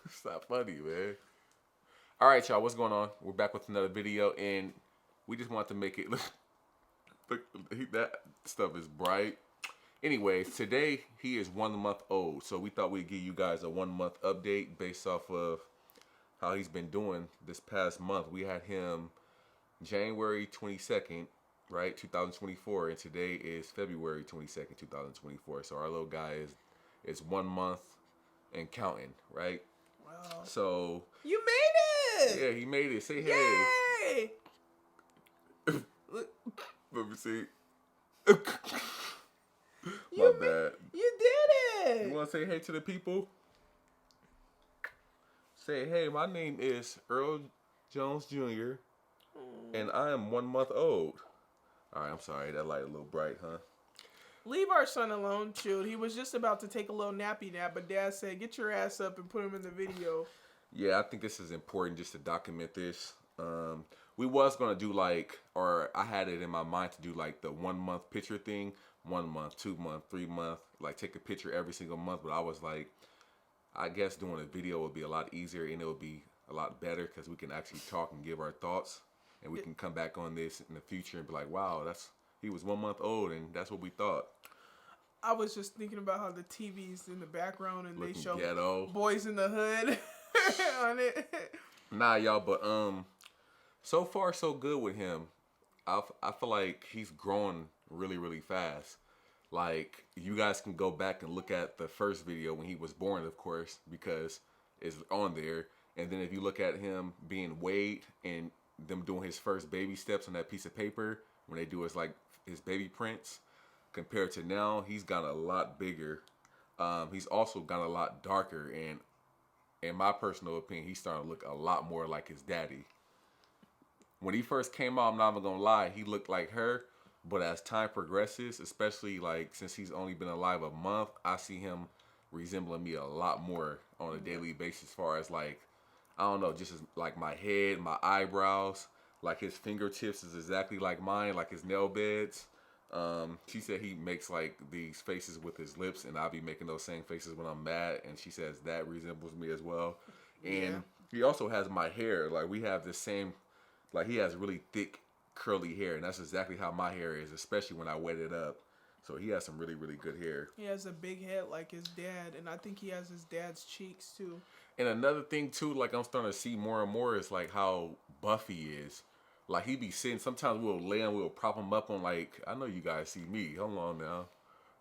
It's not funny, man. All right, y'all. What's going on? We're back with another video, and we just want to make it look. That stuff is bright. Anyways, today he is 1 month old, so we thought we'd give you guys a 1 month update based off of how he's been doing this past month. We had him January 22nd, right, 2024, and today is February 22nd, 2024. So our little guy is 1 month and counting, right? Wow. So You made it! yeah, he made it. Say hey. Yay! Let me see. My You bad. You did it! You want to say hey to the people? Say hey, my name is Earl Jones Jr. and I am 1 month old. All right, I'm sorry. That light a little bright, huh? Leave our son alone, Chilled. He was just about to take a little nappy nap, but Dad said, get your ass up and put him in the video. Yeah, I think this is important just to document this. We was gonna do like, or I had it in my mind to do like the 1 month picture thing, 1 month, 2 month, 3 month, like take a picture every single month. But I was like, I guess doing a video would be a lot easier and it would be a lot better because we can actually talk and give our thoughts, and we can come back on this in the future and be like, wow, he was 1 month old and that's what we thought. I was just thinking about how the TV's in the background and Looking they show ghetto. Boys in the Hood on it. Nah, y'all, but so far so good with him. I feel like he's growing really, really fast. Like, you guys can go back and look at the first video when he was born, of course, because it's on there. And then if you look at him being weighed and them doing his first baby steps on that piece of paper, when they do his baby prints, compared to now, he's gotten a lot bigger. He's also gotten a lot darker, and in my personal opinion, he's starting to look a lot more like his daddy. When he first came out, I'm not even gonna lie, he looked like her. But as time progresses, especially like since he's only been alive a month, I see him resembling me a lot more on a daily basis. As far as like, I don't know, just as, like my head, my eyebrows, like his fingertips is exactly like mine, like his nail beds. She said he makes like these faces with his lips, and I'll be making those same faces when I'm mad. And she says that resembles me as well. And Yeah. he also has my hair. Like we have the same. Like he has really thick curly hair, and that's exactly how my hair is, especially when I wet it up. So he has some really, really good hair. He has a big head like his dad, and I think he has his dad's cheeks too. And another thing too, like I'm starting to see more and more, is like how buff he is. Like he be sitting. Sometimes we'll lay him, we'll prop him up on like. I know you guys see me. Hold on now.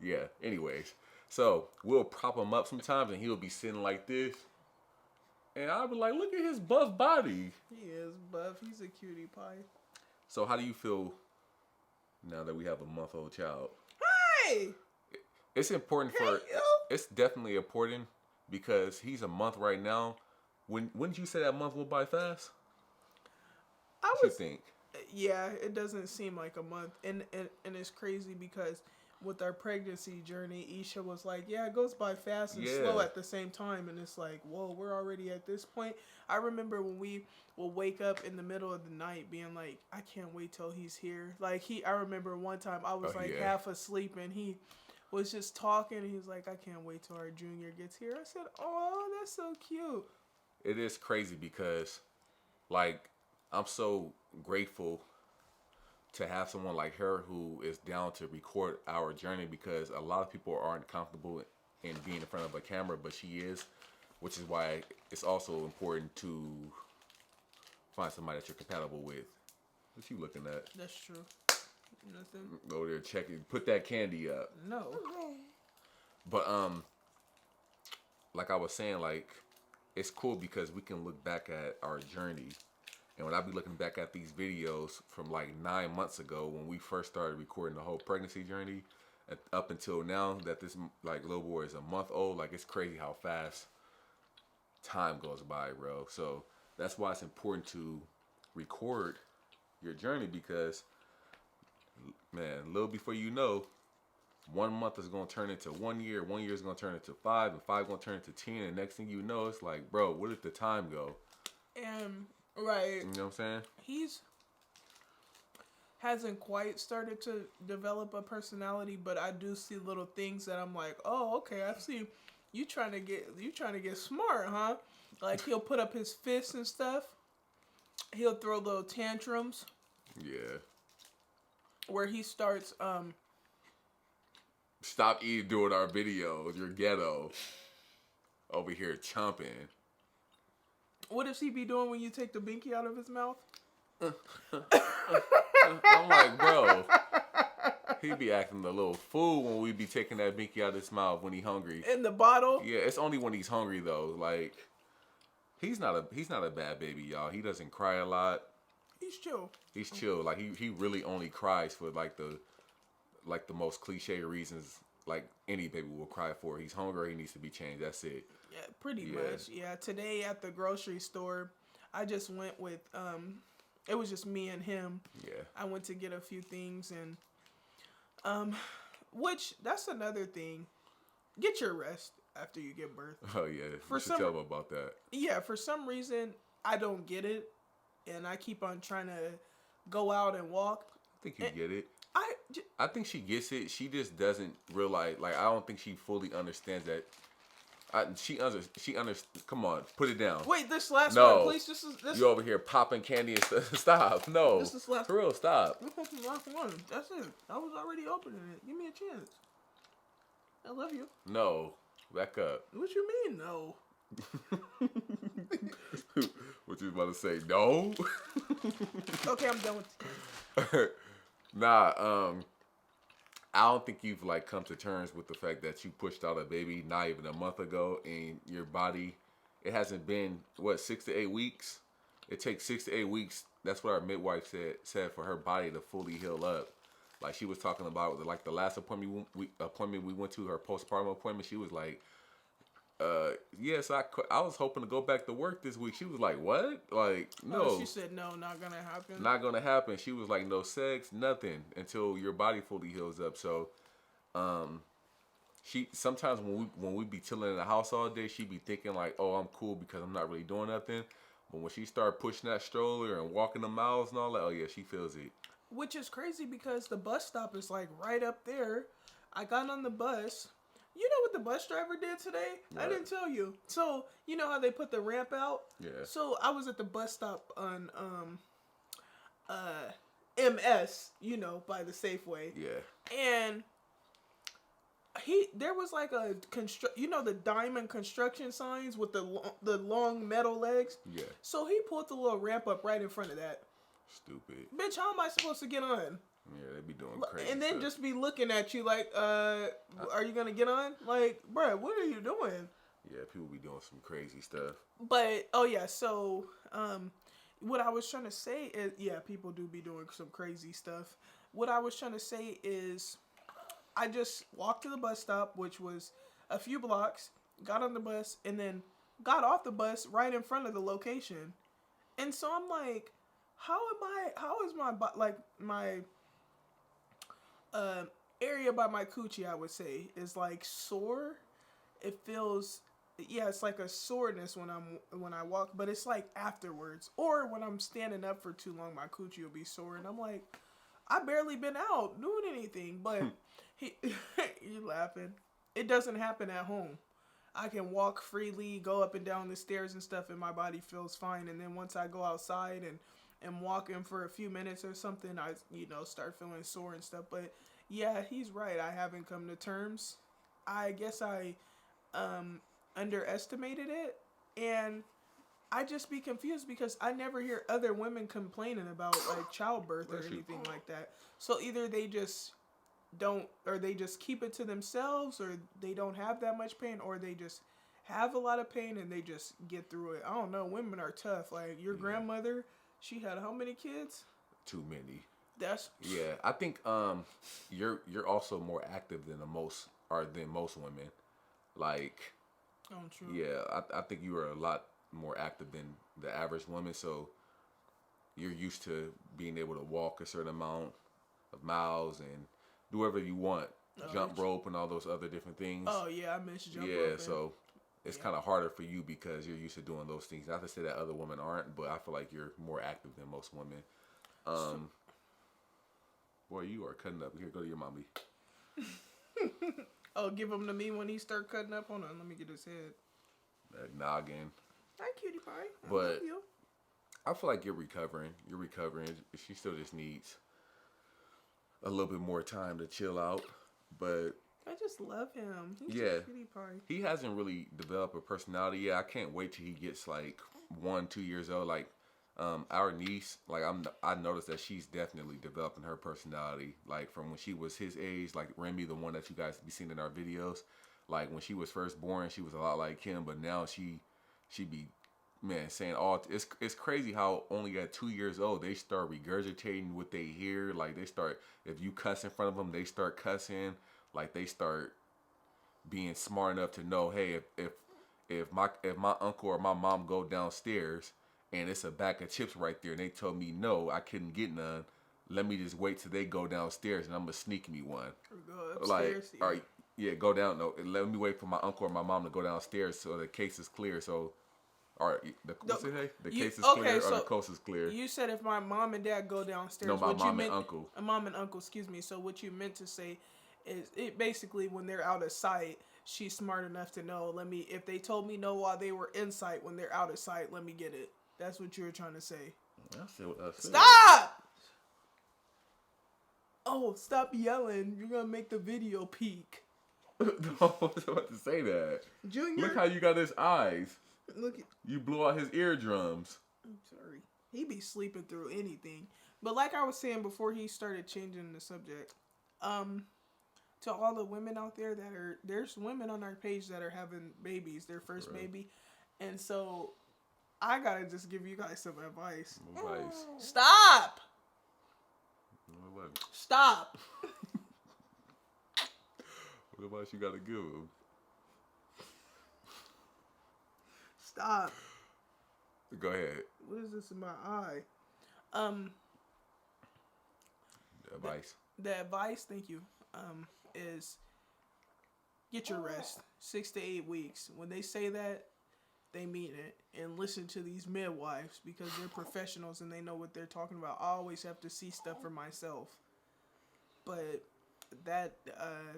Yeah. Anyways, so we'll prop him up sometimes, and he'll be sitting like this, and I'll be like, look at his buff body. He is buff. He's a cutie pie. So how do you feel now that we have a month-old child? Hey! It's important Hey, for. yo! It's definitely important because he's a month right now. Wouldn't you say that month went by fast? I What you was think? Yeah, it doesn't seem like a month, and it's crazy because with our pregnancy journey, Isha was like, "Yeah, it goes by fast and slow Yeah. at the same time," and it's like, "Whoa, we're already at this point." I remember when we will wake up in the middle of the night, being like, "I can't wait till he's here." Like I remember one time I was Oh, like yeah. half asleep, and he was just talking, and he was like, "I can't wait till our junior gets here." I said, "Oh, that's so cute." It is crazy because, like, I'm so grateful to have someone like her who is down to record our journey, because a lot of people aren't comfortable in being in front of a camera, but she is, which is why it's also important to find somebody that you're compatible with. What you looking at? That's true. Nothing. Go there, check it. Put that candy up. No. But like I was saying, like it's cool because we can look back at our journey. And when I be looking back at these videos from like 9 months ago when we first started recording the whole pregnancy journey, up until now that this like little boy is a month old, like it's crazy how fast time goes by, bro. So that's why it's important to record your journey, because man, little before you know, 1 month is gonna turn into 1 year, 1 year is gonna turn into 5, and 5 gonna turn into 10, and next thing you know, it's like, bro, where did the time go? And right. You know what I'm saying? He's hasn't quite started to develop a personality, but I do see little things that I'm like, oh, okay, I see You trying to get smart, huh? Like he'll put up his fists and stuff. He'll throw little tantrums Yeah. where he starts Stop eating doing our videos. You're ghetto. Over here chomping. what does he be doing when you take the binky out of his mouth? I'm like, bro. He be acting a little fool when we be taking that binky out of his mouth when he hungry. In the bottle? Yeah, it's only when he's hungry though. Like he's not a bad baby, y'all. He doesn't cry a lot. He's chill. He's chill. Like he really only cries for like the most cliche reasons like any baby will cry for. He's hungry, he needs to be changed. That's it. Yeah, pretty much. Yeah, today at the grocery store, I just went with it was just me and him. Yeah. I went to get a few things and which that's another thing. Get your rest after you give birth. Oh yeah. You should tell him about that. Yeah, for some reason I don't get it and I keep on trying to go out and walk. I think you get it. I I think she gets it. She just doesn't realize. Like I don't think she fully understands that. She Come on, put it down. Wait, this last No. one, please. This You over here popping candy and stuff. Stop. No. This is last. For real, stop. This is the last one. That's it. I was already opening it. Give me a chance. I love you. No. Back up. What you mean, no? What you about to say? No. Okay, I'm done with it. Nah. I don't think you've like come to terms with the fact that you pushed out a baby not even a month ago, and your body, it hasn't been 6 to 8 weeks. It takes 6 to 8 weeks. That's what our midwife said for her body to fully heal up. Like she was talking about, like the last appointment we went to, her postpartum appointment. She was like, yes, I was hoping to go back to work this week. She was like, what? Like, no. Oh, she said no, not gonna happen. Not gonna happen. She was like, no sex, nothing until your body fully heals up. So, she sometimes when we be chilling in the house all day, she be thinking like, oh, I'm cool because I'm not really doing nothing. But when she start pushing that stroller and walking the miles and all that, oh yeah, she feels it. Which is crazy because the bus stop is like right up there. I got on the bus. You know what the bus driver did today? What? I didn't tell you. So, you know how they put the ramp out? Yeah. So, I was at the bus stop on MS, you know, by the Safeway. Yeah. And there was like a the diamond construction signs with the long metal legs. Yeah. So, he pulled the little ramp up right in front of that. Stupid. Bitch, how am I supposed to get on? Yeah, they be doing crazy and then stuff. just be looking at you like, are you gonna get on? Like, bruh, what are you doing? Yeah, people be doing some crazy stuff. But oh yeah, so what I was trying to say is, yeah, people do be doing some crazy stuff. What I was trying to say is, I just walked to the bus stop, which was a few blocks, got on the bus, and then got off the bus right in front of the location. And so I'm like, how is my area by my coochie, I would say, is like sore. It feels, yeah, it's like a soreness when I walk, but it's like afterwards, or when I'm standing up for too long, my coochie will be sore, and I'm like, I barely been out doing anything, but you laughing. It doesn't happen at home. I can walk freely, go up and down the stairs and stuff, and my body feels fine. And then once I go outside and walking for a few minutes or something, I start feeling sore and stuff. But yeah, he's right. I haven't come to terms. I guess I underestimated it, and I just be confused because I never hear other women complaining about like childbirth or anything like that. So either they just don't, or they just keep it to themselves, or they don't have that much pain, or they just have a lot of pain and they just get through it. I don't know. Women are tough. Like your grandmother, she had how many kids? Too many. That's yeah. I think you're also more active than most women. Like, oh, true. Yeah, I think you are a lot more active than the average woman. So you're used to being able to walk a certain amount of miles and do whatever you want, jump rope and all those other different things. Oh yeah, I miss jump rope. Yeah, so it's kind of harder for you because you're used to doing those things. Not to say that other women aren't, but I feel like you're more active than most women. Boy, you are cutting up. Here, go to your mommy. Oh, give him to me when he start cutting up. Hold on, let me get his head. That noggin. Hi, cutie pie. I But love you. I feel like you're recovering. You're recovering. She still just needs a little bit more time to chill out. But I just love him. He's yeah, a cutie pie. he hasn't really developed a personality yet. I can't wait till he gets like 1-2 years old. Like our niece, like I noticed that she's definitely developing her personality. Like from when she was his age, like Remy, the one that you guys be seeing in our videos. Like when she was first born, she was a lot like him, but now she be, man, saying all, it's crazy how only at 2 years old they start regurgitating what they hear. Like they start, if you cuss in front of them, they start cussing. Like they start being smart enough to know, hey, if my uncle or my mom go downstairs and it's a bag of chips right there and they told me no, I couldn't get none. Let me just wait till they go downstairs and I'm gonna sneak me one. Or go Like, upstairs. all right, yeah, go down. No, let me wait for my uncle or my mom to go downstairs so the case is clear. So, all right, what's it say? The case is clear or the coast is clear. You said if my mom and dad go downstairs. No, my mom and uncle. Mom and uncle, excuse me. So what you meant to say is it basically when they're out of sight, she's smart enough to know. If they told me no while they were in sight, when they're out of sight, let me get it. That's what you were trying to say. I said what I said. Stop! Oh, stop yelling. You're going to make the video peak. No, I was about to say that. Junior. Look how you got his eyes. Look at. You blew out his eardrums. I'm sorry. He be sleeping through anything. But like I was saying before he started changing the subject, to all the women out there there's women on our page that are having babies, their first baby. And so I gotta just give you guys some advice. Advice. Stop! What? Stop! What advice you gotta give him? Stop. Go ahead. What is this in my eye? Advice. The advice, thank you, is get your rest. 6 to 8 weeks. When they say that, they mean it. And listen to these midwives because they're professionals and they know what they're talking about. I always have to see stuff for myself. But that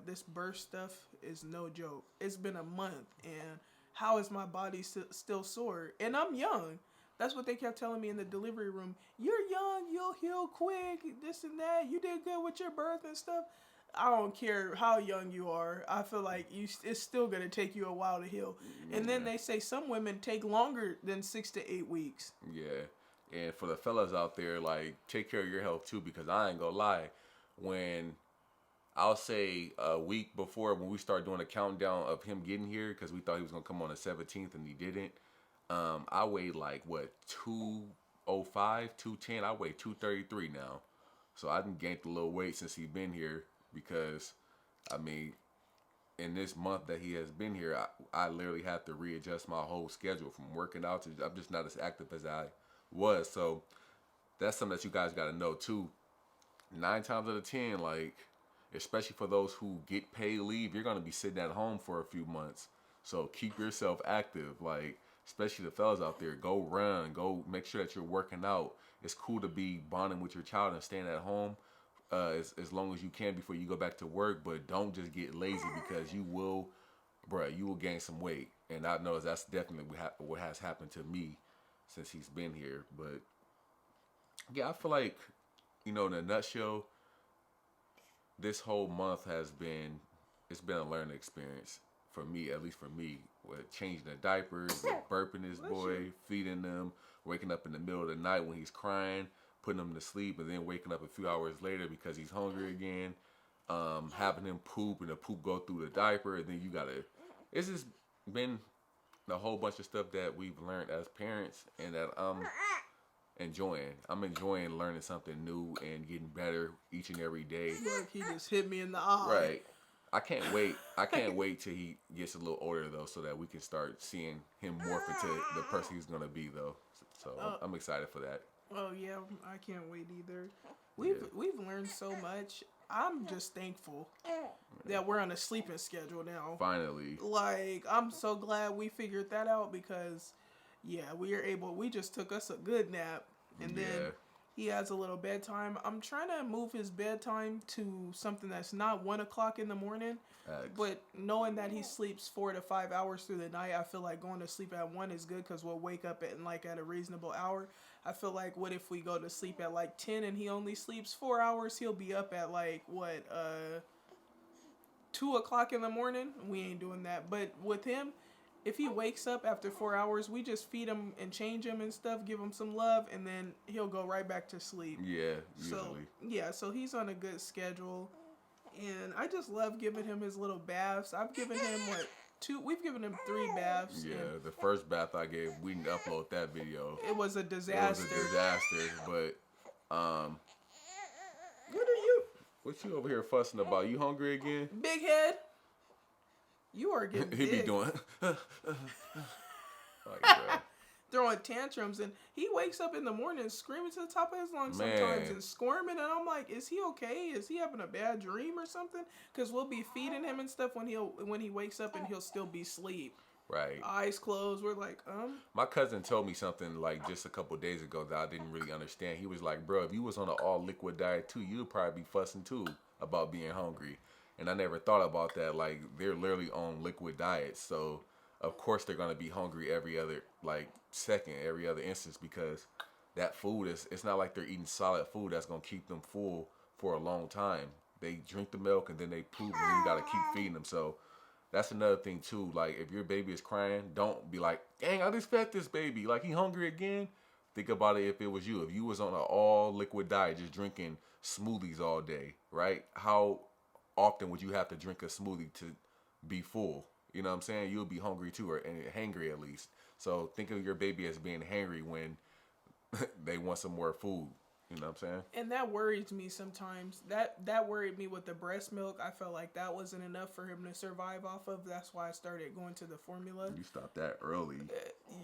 this birth stuff is no joke. It's been a month and how is my body still sore? And I'm young. That's what they kept telling me in the delivery room. You're young, you'll heal quick, this and that. You did good with your birth and stuff. I don't care how young you are. I feel like it's still going to take you a while to heal. And then they say some women take longer than 6 to 8 weeks. Yeah. And for the fellas out there, like, take care of your health too, because I ain't gonna lie. When I'll say a week before, when we start doing a countdown of him getting here, because we thought he was gonna come on the 17th and he didn't. I weighed like what 205, 210. I weigh 233 now, so I done gained a little weight since he been here. Because, I mean, in this month that he has been here, I literally had to readjust my whole schedule from working out to I'm just not as active as I was. So that's something that you guys got to know too. 9 times out of 10, like, especially for those who get paid leave, you're gonna be sitting at home for a few months. So keep yourself active, like, especially the fellas out there. Go run, go make sure that you're working out. It's cool to be bonding with your child and staying at home as long as you can before you go back to work, but don't just get lazy because you will gain some weight. And I know that's definitely what has happened to me since he's been here. But yeah, I feel like, in a nutshell, this whole month it's been a learning experience for me, at least for me, with changing the diapers, with burping his boy, feeding them, waking up in the middle of the night when he's crying, putting him to sleep, and then waking up a few hours later because he's hungry again, having him poop and the poop go through the diaper, and then it's just been a whole bunch of stuff that we've learned as parents and that I'm enjoying. I'm enjoying learning something new and getting better each and every day. Look, he just hit me in the eye. Right. I can't wait till he gets a little older though, so that we can start seeing him morph into the person he's gonna be though. So I'm excited for that. Oh yeah, I can't wait either. We've learned so much. I'm just thankful that we're on a sleeping schedule now. Finally. Like, I'm so glad we figured that out because, yeah, we just took us a good nap. And then he has a little bedtime. I'm trying to move his bedtime to something that's not 1 o'clock in the morning. But knowing that he sleeps 4 to 5 hours through the night, I feel like going to sleep at 1 is good because we'll wake up at a reasonable hour. I feel like what if we go to sleep at like 10 and he only sleeps 4 hours? He'll be up at like 2 o'clock in the morning. We ain't doing that. But with him, if he wakes up after 4 hours, we just feed him and change him and stuff, give him some love, and then he'll go right back to sleep. Yeah, usually. So he's on a good schedule. And I just love giving him his little baths. I've given him we've given him 3 baths. Yeah, the first bath I gave, we didn't upload that video. It was a disaster. But what you over here fussing about? You hungry again? Big head. You are getting He big. be doing like, bro. Throwing tantrums, and he wakes up in the morning screaming to the top of his lungs sometimes and squirming, and I'm like, is he okay? Is he having a bad dream or something? Because we'll be feeding him and stuff when he wakes up, and he'll still be asleep. Right. Eyes closed. We're like, My cousin told me something like just a couple days ago that I didn't really understand. He was like, bro, if you was on an all liquid diet too, you'd probably be fussing too about being hungry. And I never thought about that. Like, they're literally on liquid diets, so of course they're gonna be hungry every other second, every other instance, because that food it's not like they're eating solid food that's gonna keep them full for a long time. They drink the milk and then they poop, and then you gotta keep feeding them. So that's another thing too. Like, if your baby is crying, don't be like, dang, I just fed this baby, like he hungry again. Think about it if it was you. If you was on an all liquid diet, just drinking smoothies all day, right? How often would you have to drink a smoothie to be full? You know what I'm saying? You'll be hungry too, or hangry at least. So think of your baby as being hangry when they want some more food. You know what I'm saying? And that worries me sometimes. That worried me with the breast milk. I felt like that wasn't enough for him to survive off of. That's why I started going to the formula. You stopped that early.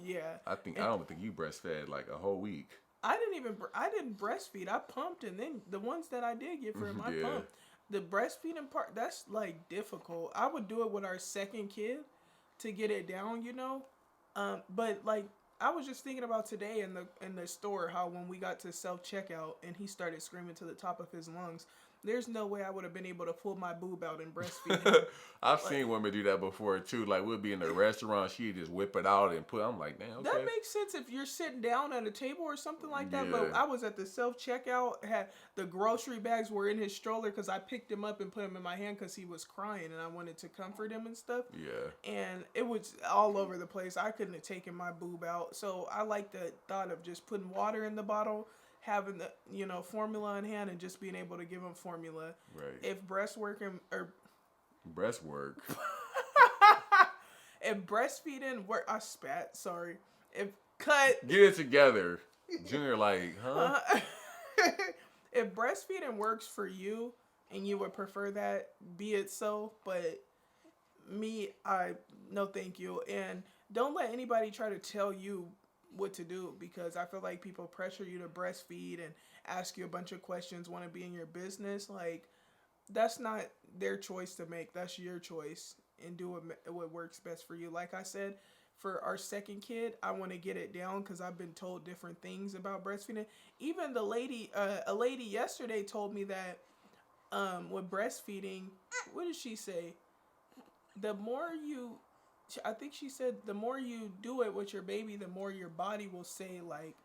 Yeah. I don't think you breastfed like a whole week. I didn't breastfeed. I pumped, and then the ones that I did get for him, I pumped. The breastfeeding part, that's like difficult. I would do it with our second kid to get it down, you know. But like, I was just thinking about today in the store how when we got to self-checkout and he started screaming to the top of his lungs, there's no way I would have been able to pull my boob out and breastfeed him. I've seen women do that before too. Like, we'll be in a restaurant, she'd just whip it out and put. I'm like, damn, okay. That makes sense if you're sitting down at a table or something like that. Yeah. But I was at the self-checkout, had the grocery bags were in his stroller because I picked him up and put him in my hand because he was crying and I wanted to comfort him and stuff. Yeah. And it was all over the place. I couldn't have taken my boob out. So I like the thought of just putting water in the bottle, having the formula in hand, and just being able to give him formula. Right. If breastworking or breastwork. if breastfeeding work, I spat. Sorry. If cut. Get it together, Junior. Like, huh? If breastfeeding works for you and you would prefer that, be it so. But me, no, thank you. And don't let anybody try to tell you what to do, because I feel like people pressure you to breastfeed and ask you a bunch of questions, want to be in your business. Like, that's not their choice to make. That's your choice, and do what works best for you. Like I said, for our second kid, I want to get it down because I've been told different things about breastfeeding. Even a lady yesterday told me that with breastfeeding, what did she say? I think she said the more you do it with your baby, the more your body will say, like,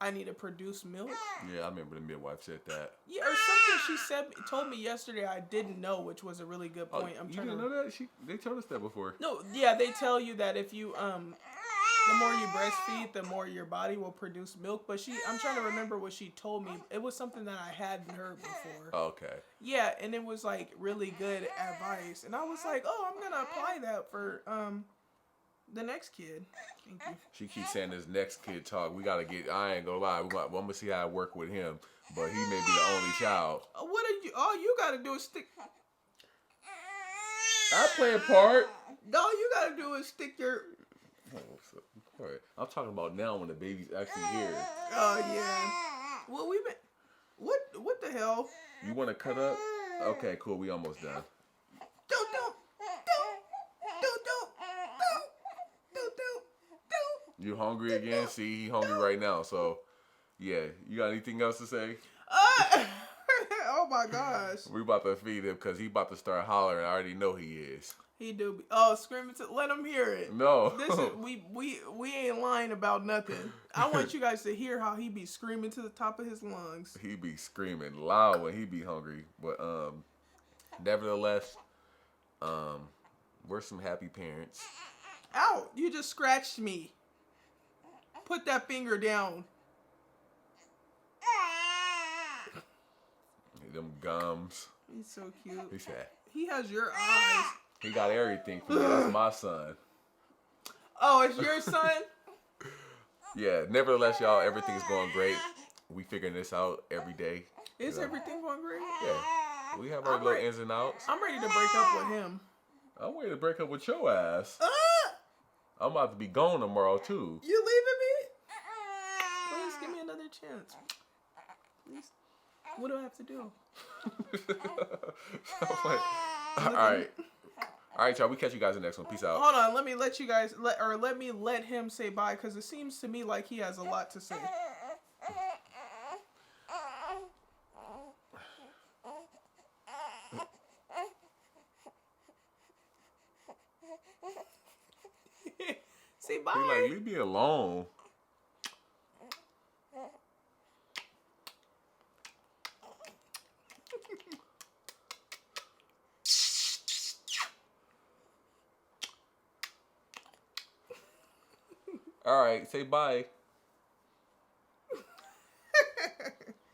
I need to produce milk. Yeah, I remember the midwife said that. Yeah, or something she told me yesterday I didn't know, which was a really good point. You didn't know that? They told us that before. No, yeah, they tell you that if you the more you breastfeed, the more your body will produce milk. But I'm trying to remember what she told me. It was something that I hadn't heard before. Okay. Yeah, and it was like really good advice, and I was like, oh, I'm gonna apply that for the next kid. Thank you. She keeps saying this next kid talk. We gotta get. I ain't gonna lie. I'm gonna see how I work with him, but he may be the only child. What are you? All you gotta do is stick. I play a part. All you gotta do is stick your. Oh, I'm talking about now when the baby's actually here. Oh yeah. Well, we've been. What the hell? You want to cut up? Okay, cool. We almost done. Don't. You hungry again? See, he hungry right now. So Yeah, you got anything else to say? Oh my gosh. We about to feed him because he about to start hollering. I already know he is. He do. Oh, screaming to let him hear it. No. This is we ain't lying about nothing. I want you guys to hear how he be screaming to the top of his lungs. He be screaming loud when he be hungry. But nevertheless, we're some happy parents. Ow! You just scratched me. Put that finger down. Them gums. He's so cute. He said He has your eyes. he got everything for me. That's my son. Oh, it's your son? Yeah. Nevertheless, y'all, everything's going great. We figuring this out every day. Is everything going great? Yeah. We have our little ins and outs. I'm ready to break up with him. I'm ready to break up with your ass. I'm about to be gone tomorrow too. You leaving me? Please give me another chance. Please. What do I have to do? All right. All right, y'all. We catch you guys in the next one. Peace out. Hold on. Let me let you guys let him say bye because it seems to me like he has a lot to say. Say bye. He like, leave me alone. All right, say bye.